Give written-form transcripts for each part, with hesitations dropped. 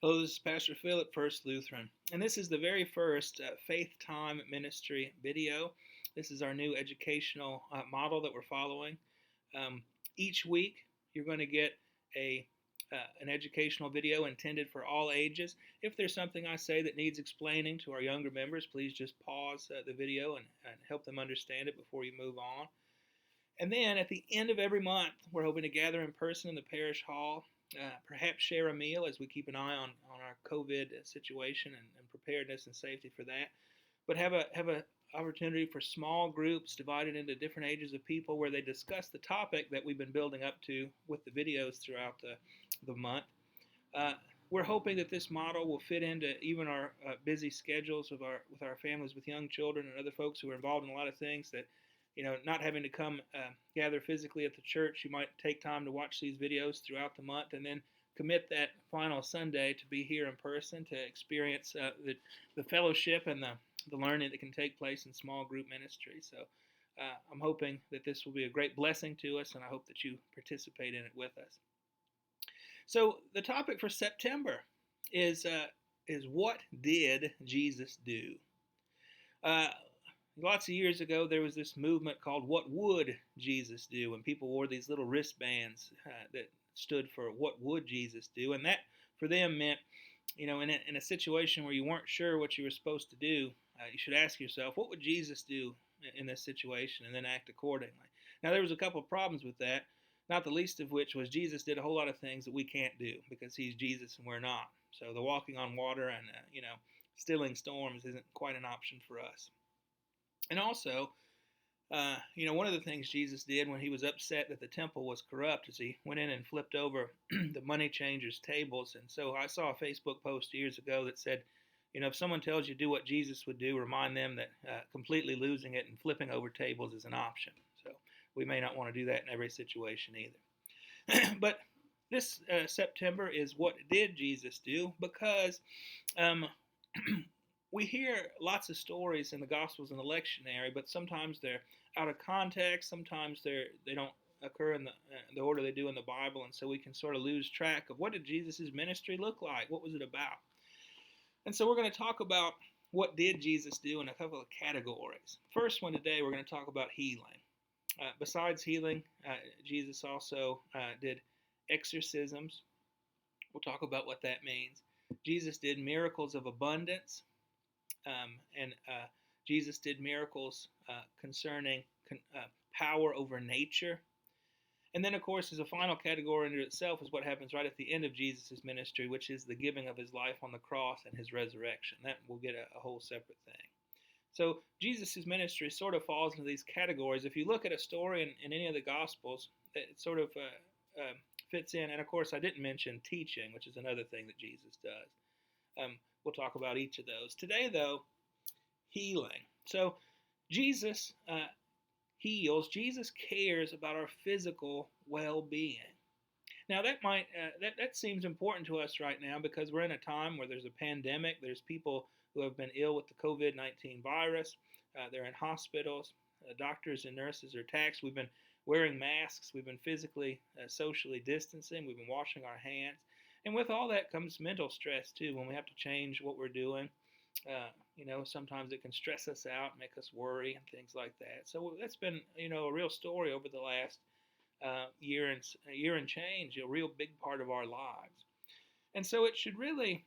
Hello, this is Pastor Phil at First Lutheran, and this is the very first Faith Time Ministry video. This is our new educational model that we're following. Each week, you're going to get an educational video intended for all ages. If there's something I say that needs explaining to our younger members, please just pause the video and help them understand it before you move on. And then at the end of every month, we're hoping to gather in person in the parish hall, perhaps share a meal as we keep an eye on our COVID situation and preparedness and safety for that. But have a opportunity for small groups divided into different ages of people where they discuss the topic that we've been building up to with the videos throughout the month. Uh, we're hoping that this model will fit into even our busy schedules with our families with young children and other folks who are involved in a lot of things that, not having to come gather physically at the church, you might take time to watch these videos throughout the month and then commit that final Sunday to be here in person to experience the fellowship and the learning that can take place in small group ministry. So I'm hoping that this will be a great blessing to us, and I hope that you participate in it with us. So the topic for September is what did Jesus do? Lots of years ago, there was this movement called "What Would Jesus Do?" and people wore these little wristbands that stood for "What Would Jesus Do?" And that, for them, meant, in a situation where you weren't sure what you were supposed to do, you should ask yourself, what would Jesus do in this situation, and then act accordingly. Now, there was a couple of problems with that, not the least of which was Jesus did a whole lot of things that we can't do because he's Jesus and we're not. So the walking on water and, stilling storms isn't quite an option for us. And also, one of the things Jesus did when he was upset that the temple was corrupt is he went in and flipped over the money changers' tables. And so I saw a Facebook post years ago that said, if someone tells you do what Jesus would do, remind them that completely losing it and flipping over tables is an option. So we may not want to do that in every situation either. But this September is what did Jesus do? Because we hear lots of stories in the Gospels and the lectionary, but sometimes they're out of context. Sometimes they don't occur in the order they do in the Bible, and so we can sort of lose track of what did Jesus' ministry look like? What was it about? And so we're going to talk about what did Jesus do in a couple of categories. First one today, we're going to talk about healing. Besides healing, Jesus also did exorcisms. We'll talk about what that means. Jesus did miracles of abundance. And Jesus did miracles concerning power over nature. And then, of course, as a final category into itself is what happens right at the end of Jesus' ministry, which is the giving of his life on the cross and his resurrection. That will get a whole separate thing. So Jesus' ministry sort of falls into these categories. If you look at a story in any of the Gospels, it sort of fits in. And, of course, I didn't mention teaching, which is another thing that Jesus does. We'll talk about each of those. Today, though, healing. So Jesus heals. Jesus cares about our physical well-being. Now that seems important to us right now because we're in a time where there's a pandemic. There's people who have been ill with the COVID-19 virus. They're in hospitals. Doctors and nurses are taxed. We've been wearing masks. We've been physically, socially distancing. We've been washing our hands. And with all that comes mental stress too. When we have to change what we're doing, sometimes it can stress us out, make us worry, and things like that. So that's been, a real story over the last year and change, a real big part of our lives. And so it should really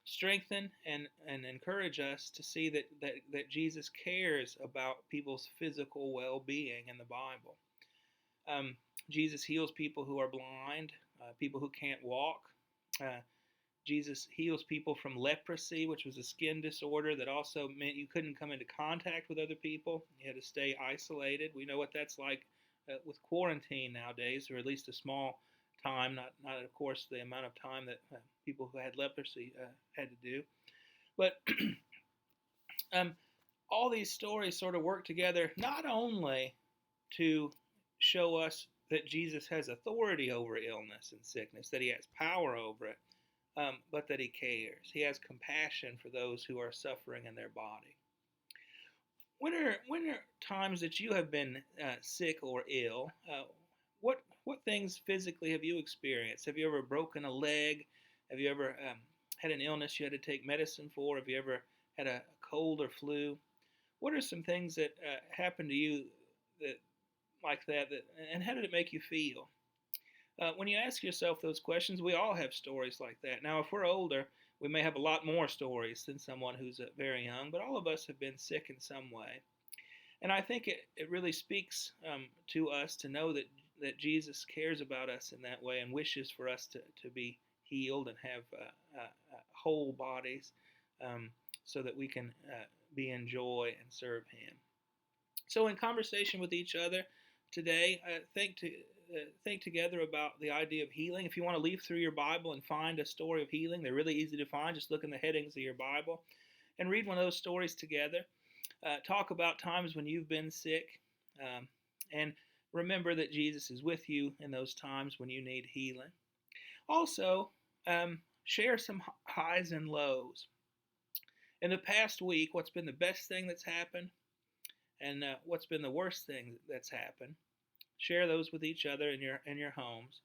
strengthen and encourage us to see that Jesus cares about people's physical well-being in the Bible. Jesus heals people who are blind, people who can't walk. Jesus heals people from leprosy, which was a skin disorder that also meant you couldn't come into contact with other people. You had to stay isolated. We know what that's like with quarantine nowadays, or at least a small time, not of course the amount of time that people who had leprosy had to do. But all these stories sort of work together not only to show us that Jesus has authority over illness and sickness, that he has power over it, but that he cares. He has compassion for those who are suffering in their body. When are times that you have been sick or ill? What things physically have you experienced? Have you ever broken a leg? Have you ever had an illness you had to take medicine for? Have you ever had a cold or flu? What are some things that happened to you that like that, and how did it make you feel? When you ask yourself those questions, we all have stories like that. Now, if we're older, we may have a lot more stories than someone who's very young, but all of us have been sick in some way. And I think it really speaks to us to know that Jesus cares about us in that way and wishes for us to be healed and have whole bodies so that we can be in joy and serve Him. So, in conversation with each other today, think together about the idea of healing. If you want to leaf through your Bible and find a story of healing, they're really easy to find. Just look in the headings of your Bible and read one of those stories together. Talk about times when you've been sick, and remember that Jesus is with you in those times when you need healing. Also, share some highs and lows. In the past week, what's been the best thing that's happened, and what's been the worst thing that's happened. Share those with each other in your homes,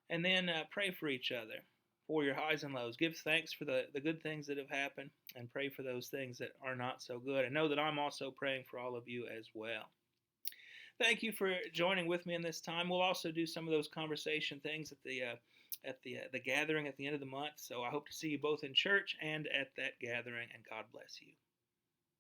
and then pray for each other for your highs and lows. Give thanks for the good things that have happened, and pray for those things that are not so good. And know that I'm also praying for all of you as well. Thank you for joining with me in this time. We'll also do some of those conversation things at the gathering at the end of the month. So I hope to see you both in church and at that gathering, and God bless you.